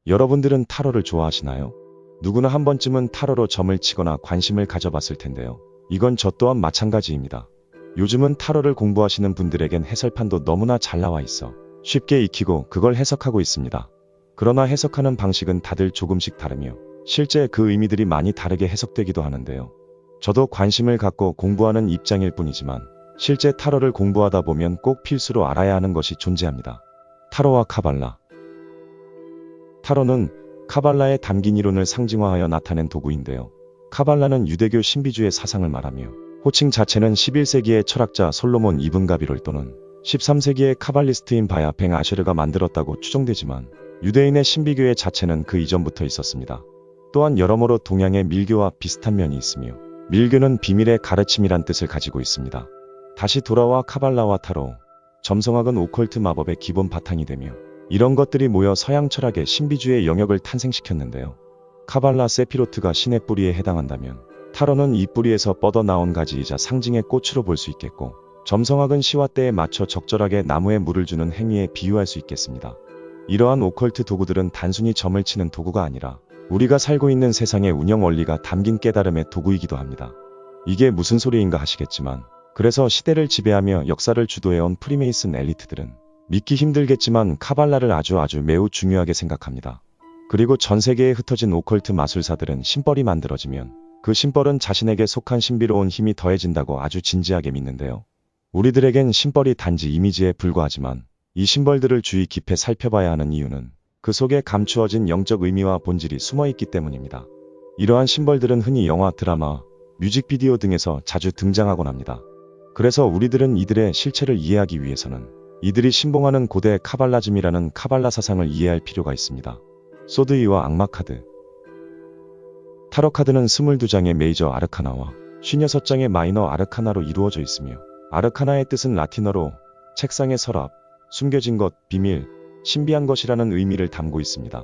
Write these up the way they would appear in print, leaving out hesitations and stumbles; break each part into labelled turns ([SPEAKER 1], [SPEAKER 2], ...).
[SPEAKER 1] 여러분들은 타로를 좋아하시나요? 누구나 한 번쯤은 타로로 점을 치거나 관심을 가져봤을 텐데요. 이건 저 또한 마찬가지입니다. 요즘은 타로를 공부하시는 분들에겐 해설판도 너무나 잘 나와 있어 쉽게 익히고 그걸 해석하고 있습니다. 그러나 해석하는 방식은 다들 조금씩 다르며 실제 그 의미들이 많이 다르게 해석되기도 하는데요. 저도 관심을 갖고 공부하는 입장일 뿐이지만 실제 타로를 공부하다 보면 꼭 필수로 알아야 하는 것이 존재합니다. 타로와 카발라. 타로는 카발라에 담긴 이론을 상징화하여 나타낸 도구인데요. 카발라는 유대교 신비주의 사상을 말하며 호칭 자체는 11세기의 철학자 솔로몬 이븐 가비롤 또는 13세기의 카발리스트인 바야 뱅 아쉐르가 만들었다고 추정되지만 유대인의 신비교의 자체는 그 이전부터 있었습니다. 또한 여러모로 동양의 밀교와 비슷한 면이 있으며 밀교는 비밀의 가르침이란 뜻을 가지고 있습니다. 다시 돌아와 카발라와 타로, 점성학은 오컬트 마법의 기본 바탕이 되며 이런 것들이 모여 서양 철학의 신비주의 영역을 탄생시켰는데요. 카발라 세피로트가 신의 뿌리에 해당한다면 타로는 이 뿌리에서 뻗어나온 가지이자 상징의 꽃으로 볼 수 있겠고, 점성학은 시와 때에 맞춰 적절하게 나무에 물을 주는 행위에 비유할 수 있겠습니다. 이러한 오컬트 도구들은 단순히 점을 치는 도구가 아니라 우리가 살고 있는 세상의 운영 원리가 담긴 깨달음의 도구이기도 합니다. 이게 무슨 소리인가 하시겠지만, 그래서 시대를 지배하며 역사를 주도해온 프리메이슨 엘리트들은 믿기 힘들겠지만 카발라를 아주 매우 중요하게 생각합니다. 그리고 전 세계에 흩어진 오컬트 마술사들은 심벌이 만들어지면 그 심벌은 자신에게 속한 신비로운 힘이 더해진다고 아주 진지하게 믿는데요. 우리들에겐 심벌이 단지 이미지에 불과하지만 이 심벌들을 주의 깊이 살펴봐야 하는 이유는 그 속에 감추어진 영적 의미와 본질이 숨어있기 때문입니다. 이러한 심벌들은 흔히 영화, 드라마, 뮤직비디오 등에서 자주 등장하곤 합니다. 그래서 우리들은 이들의 실체를 이해하기 위해서는 이들이 신봉하는 고대 카발라즘이라는 카발라 사상을 이해할 필요가 있습니다. 소드이와 악마 카드. 타로 카드는 22장의 메이저 아르카나와 56장의 마이너 아르카나로 이루어져 있으며, 아르카나의 뜻은 라틴어로 책상의 서랍, 숨겨진 것, 비밀, 신비한 것이라는 의미를 담고 있습니다.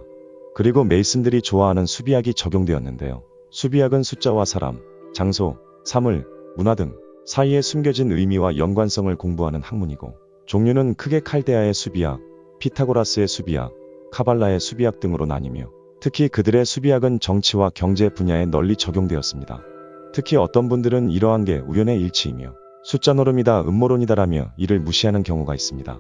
[SPEAKER 1] 그리고 메이슨들이 좋아하는 수비학이 적용되었는데요. 수비학은 숫자와 사람, 장소, 사물, 문화 등 사이에 숨겨진 의미와 연관성을 공부하는 학문이고, 종류는 크게 칼데아의 수비학, 피타고라스의 수비학, 카발라의 수비학 등으로 나뉘며, 특히 그들의 수비학은 정치와 경제 분야에 널리 적용되었습니다. 특히 어떤 분들은 이러한 게 우연의 일치이며 숫자 노름이다, 음모론이다라며 이를 무시하는 경우가 있습니다.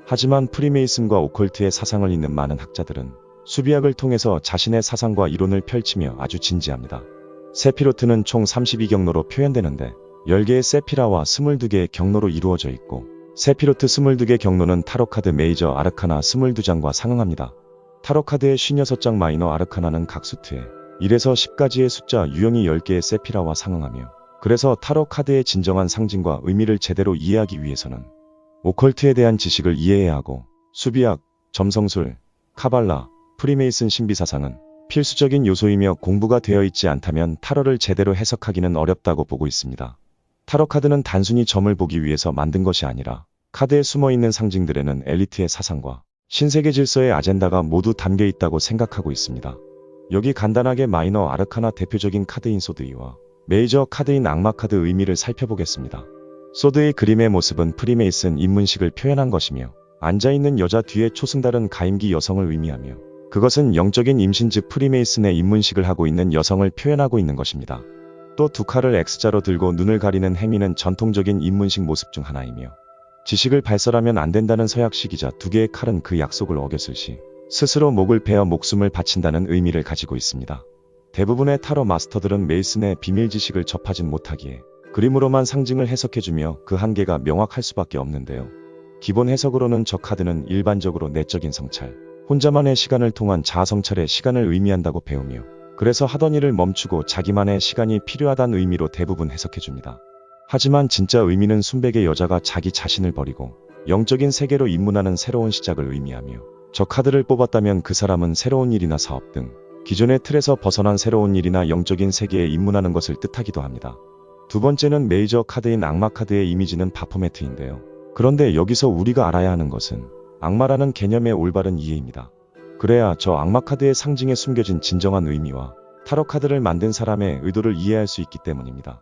[SPEAKER 1] 하지만 프리메이슨과 오컬트의 사상을 잇는 많은 학자들은 수비학을 통해서 자신의 사상과 이론을 펼치며 아주 진지합니다. 세피로트는 총 32경로로 표현되는데 10개의 세피라와 22개의 경로로 이루어져 있고, 세피로트 22개 경로는 타로카드 메이저 아르카나 22장과 상응합니다. 타로카드의 56장 마이너 아르카나는 각 수트에 1에서 10까지의 숫자 유형이 10개의 세피라와 상응하며, 그래서 타로카드의 진정한 상징과 의미를 제대로 이해하기 위해서는 오컬트에 대한 지식을 이해해야 하고, 수비학, 점성술, 카발라, 프리메이슨 신비사상은 필수적인 요소이며 공부가 되어 있지 않다면 타로를 제대로 해석하기는 어렵다고 보고 있습니다. 타로카드는 단순히 점을 보기 위해서 만든 것이 아니라 카드에 숨어있는 상징들에는 엘리트의 사상과 신세계 질서의 아젠다가 모두 담겨 있다고 생각하고 있습니다. 여기 간단하게 마이너 아르카나 대표적인 카드인 소드이와 메이저 카드인 악마 카드 의미를 살펴보겠습니다. 소드의 그림의 모습은 프리메이슨 입문식을 표현한 것이며, 앉아있는 여자 뒤에 초승달은 가임기 여성을 의미하며, 그것은 영적인 임신 즉 프리메이슨의 입문식을 하고 있는 여성을 표현하고 있는 것입니다. 또 두 칼을 X자로 들고 눈을 가리는 행위는 전통적인 입문식 모습 중 하나이며, 지식을 발설하면 안 된다는 서약식이자 두 개의 칼은 그 약속을 어겼을 시 스스로 목을 베어 목숨을 바친다는 의미를 가지고 있습니다. 대부분의 타로 마스터들은 메이슨의 비밀 지식을 접하진 못하기에 그림으로만 상징을 해석해주며 그 한계가 명확할 수밖에 없는데요. 기본 해석으로는 저 카드는 일반적으로 내적인 성찰, 혼자만의 시간을 통한 자아성찰의 시간을 의미한다고 배우며, 그래서 하던 일을 멈추고 자기만의 시간이 필요하다는 의미로 대부분 해석해줍니다. 하지만 진짜 의미는 순백의 여자가 자기 자신을 버리고 영적인 세계로 입문하는 새로운 시작을 의미하며, 저 카드를 뽑았다면 그 사람은 새로운 일이나 사업 등 기존의 틀에서 벗어난 새로운 일이나 영적인 세계에 입문하는 것을 뜻하기도 합니다. 두 번째는 메이저 카드인 악마 카드의 이미지는 바포메트인데요. 그런데 여기서 우리가 알아야 하는 것은 악마라는 개념의 올바른 이해입니다. 그래야 저 악마 카드의 상징에 숨겨진 진정한 의미와 타로 카드를 만든 사람의 의도를 이해할 수 있기 때문입니다.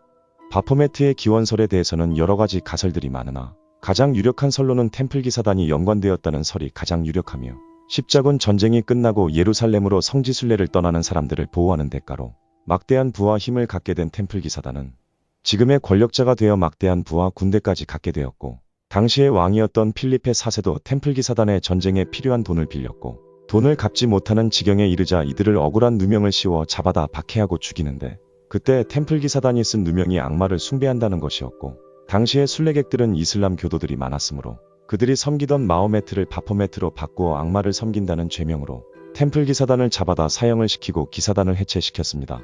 [SPEAKER 1] 바포메트의 기원설에 대해서는 여러 가지 가설들이 많으나 가장 유력한 설로는 템플 기사단이 연관되었다는 설이 가장 유력하며, 십자군 전쟁이 끝나고 예루살렘으로 성지순례를 떠나는 사람들을 보호하는 대가로 막대한 부와 힘을 갖게 된 템플 기사단은 지금의 권력자가 되어 막대한 부와 군대까지 갖게 되었고, 당시의 왕이었던 필리페 4세도 템플 기사단의 전쟁에 필요한 돈을 빌렸고, 돈을 갚지 못하는 지경에 이르자 이들을 억울한 누명을 씌워 잡아다 박해하고 죽이는데, 그때 템플 기사단이 쓴 누명이 악마를 숭배한다는 것이었고, 당시의 순례객들은 이슬람 교도들이 많았으므로 그들이 섬기던 마호메트를 바포메트로 바꾸어 악마를 섬긴다는 죄명으로 템플 기사단을 잡아다 사형을 시키고 기사단을 해체시켰습니다.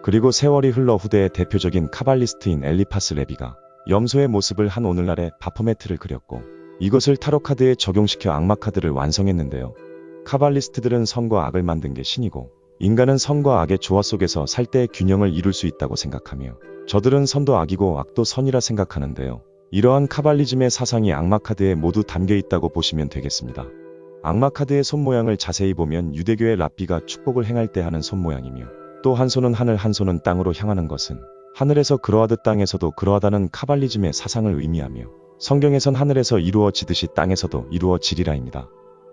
[SPEAKER 1] 그리고 세월이 흘러 후대의 대표적인 카발리스트인 엘리파스 레비가 염소의 모습을 한 오늘날의 바포메트를 그렸고, 이것을 타로 카드에 적용시켜 악마 카드를 완성했는데요. 카발리스트들은 선과 악을 만든 게 신이고, 인간은 선과 악의 조화 속에서 살 때의 균형을 이룰 수 있다고 생각하며, 저들은 선도 악이고 악도 선이라 생각하는데요. 이러한 카발리즘의 사상이 악마 카드에 모두 담겨 있다고 보시면 되겠습니다. 악마 카드의 손 모양을 자세히 보면 유대교의 랍비가 축복을 행할 때 하는 손 모양이며, 또 한 손은 하늘 한 손은 땅으로 향하는 것은 하늘에서 그러하듯 땅에서도 그러하다는 카발리즘의 사상을 의미하며, 성경에선 하늘에서 이루어지듯이 땅에서도 이루어지리라입니다.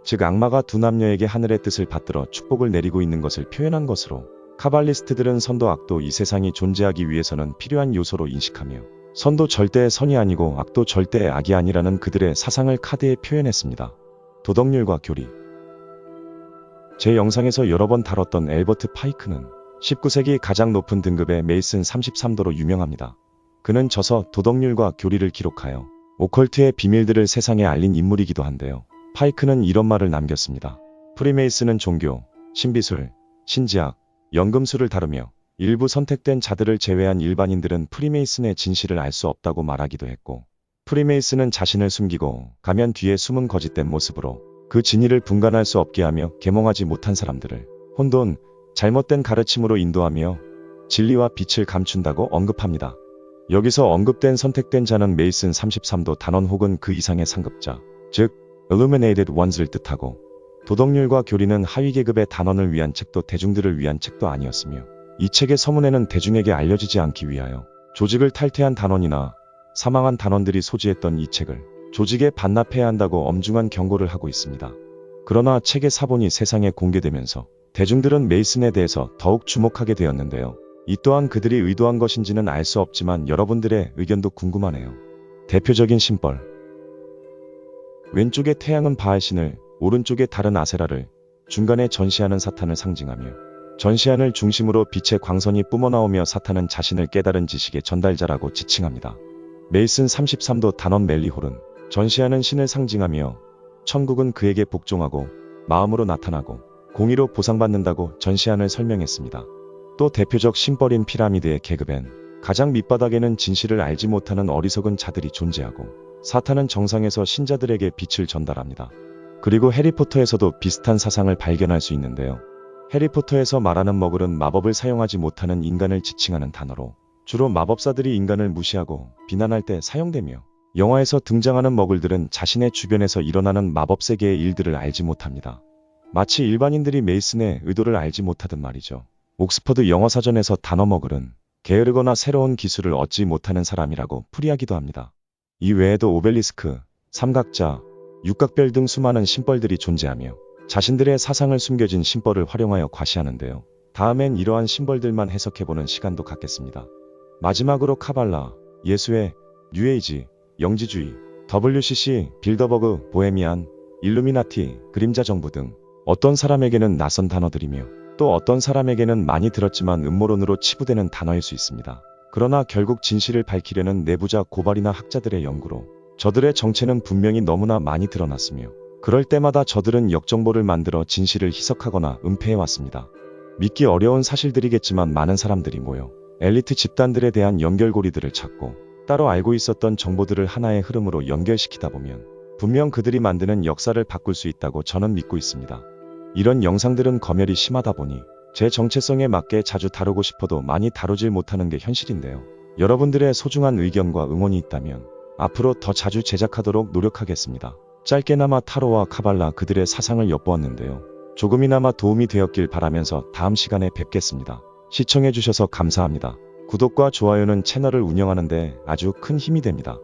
[SPEAKER 1] 즉 악마가 두 남녀에게 하늘의 뜻을 받들어 축복을 내리고 있는 것을 표현한 것으로, 카발리스트들은 선도 악도 이 세상이 존재하기 위해서는 필요한 요소로 인식하며, 선도 절대의 선이 아니고 악도 절대의 악이 아니라는 그들의 사상을 카드에 표현했습니다. 도덕률과 교리. 제 영상에서 여러 번 다뤘던 엘버트 파이크는 19세기 가장 높은 등급의 메이슨 33도로 유명합니다. 그는 저서 도덕률과 교리를 기록하여 오컬트의 비밀들을 세상에 알린 인물이기도 한데요. 파이크는 이런 말을 남겼습니다. 프리메이슨은 종교, 신비술, 신지학, 연금술을 다루며 일부 선택된 자들을 제외한 일반인들은 프리메이슨의 진실을 알 수 없다고 말하기도 했고, 프리메이슨은 자신을 숨기고 가면 뒤에 숨은 거짓된 모습으로 그 진위를 분간할 수 없게 하며 계몽하지 못한 사람들을 혼돈, 잘못된 가르침으로 인도하며 진리와 빛을 감춘다고 언급합니다. 여기서 언급된 선택된 자는 메이슨 33도 단원 혹은 그 이상의 상급자, 즉 illuminated ones를 뜻하고, 도덕률과 교리는 하위 계급의 단원을 위한 책도 대중들을 위한 책도 아니었으며, 이 책의 서문에는 대중에게 알려지지 않기 위하여 조직을 탈퇴한 단원이나 사망한 단원들이 소지했던 이 책을 조직에 반납해야 한다고 엄중한 경고를 하고 있습니다. 그러나 책의 사본이 세상에 공개되면서 대중들은 메이슨에 대해서 더욱 주목하게 되었는데요. 이 또한 그들이 의도한 것인지는 알 수 없지만 여러분들의 의견도 궁금하네요. 대표적인 심벌. 왼쪽의 태양은 바알신을, 오른쪽의 달은 아세라를, 중간에 전시하는 사탄을 상징하며, 전시안을 중심으로 빛의 광선이 뿜어나오며 사탄은 자신을 깨달은 지식의 전달자라고 지칭합니다. 메이슨 33도 단원 멜리홀은 전시안은 신을 상징하며, 천국은 그에게 복종하고 마음으로 나타나고 공의로 보상받는다고 전시안을 설명했습니다. 또 대표적 심벌인 피라미드의 계급엔 가장 밑바닥에는 진실을 알지 못하는 어리석은 자들이 존재하고, 사탄은 정상에서 신자들에게 빛을 전달합니다. 그리고 해리포터에서도 비슷한 사상을 발견할 수 있는데요. 해리포터에서 말하는 머글은 마법을 사용하지 못하는 인간을 지칭하는 단어로, 주로 마법사들이 인간을 무시하고 비난할 때 사용되며, 영화에서 등장하는 머글들은 자신의 주변에서 일어나는 마법 세계의 일들을 알지 못합니다. 마치 일반인들이 메이슨의 의도를 알지 못하듯 말이죠. 옥스퍼드 영어사전에서 단어 머글은 게으르거나 새로운 기술을 얻지 못하는 사람이라고 풀이하기도 합니다. 이 외에도 오벨리스크, 삼각자, 육각별 등 수많은 심벌들이 존재하며, 자신들의 사상을 숨겨진 심벌을 활용하여 과시하는데요. 다음엔 이러한 심벌들만 해석해보는 시간도 갖겠습니다. 마지막으로 카발라, 예수회, 뉴에이지, 영지주의, WCC, 빌더버그, 보헤미안, 일루미나티, 그림자 정부 등 어떤 사람에게는 낯선 단어들이며, 또 어떤 사람에게는 많이 들었지만 음모론으로 치부되는 단어일 수 있습니다. 그러나 결국 진실을 밝히려는 내부자 고발이나 학자들의 연구로 저들의 정체는 분명히 너무나 많이 드러났으며, 그럴 때마다 저들은 역정보를 만들어 진실을 희석하거나 은폐해왔습니다. 믿기 어려운 사실들이겠지만 많은 사람들이 모여 엘리트 집단들에 대한 연결고리들을 찾고, 따로 알고 있었던 정보들을 하나의 흐름으로 연결시키다 보면 분명 그들이 만드는 역사를 바꿀 수 있다고 저는 믿고 있습니다. 이런 영상들은 검열이 심하다 보니 제 정체성에 맞게 자주 다루고 싶어도 많이 다루질 못하는 게 현실인데요. 여러분들의 소중한 의견과 응원이 있다면 앞으로 더 자주 제작하도록 노력하겠습니다. 짧게나마 타로와 카발라 그들의 사상을 엿보았는데요. 조금이나마 도움이 되었길 바라면서 다음 시간에 뵙겠습니다. 시청해주셔서 감사합니다. 구독과 좋아요는 채널을 운영하는 데 아주 큰 힘이 됩니다.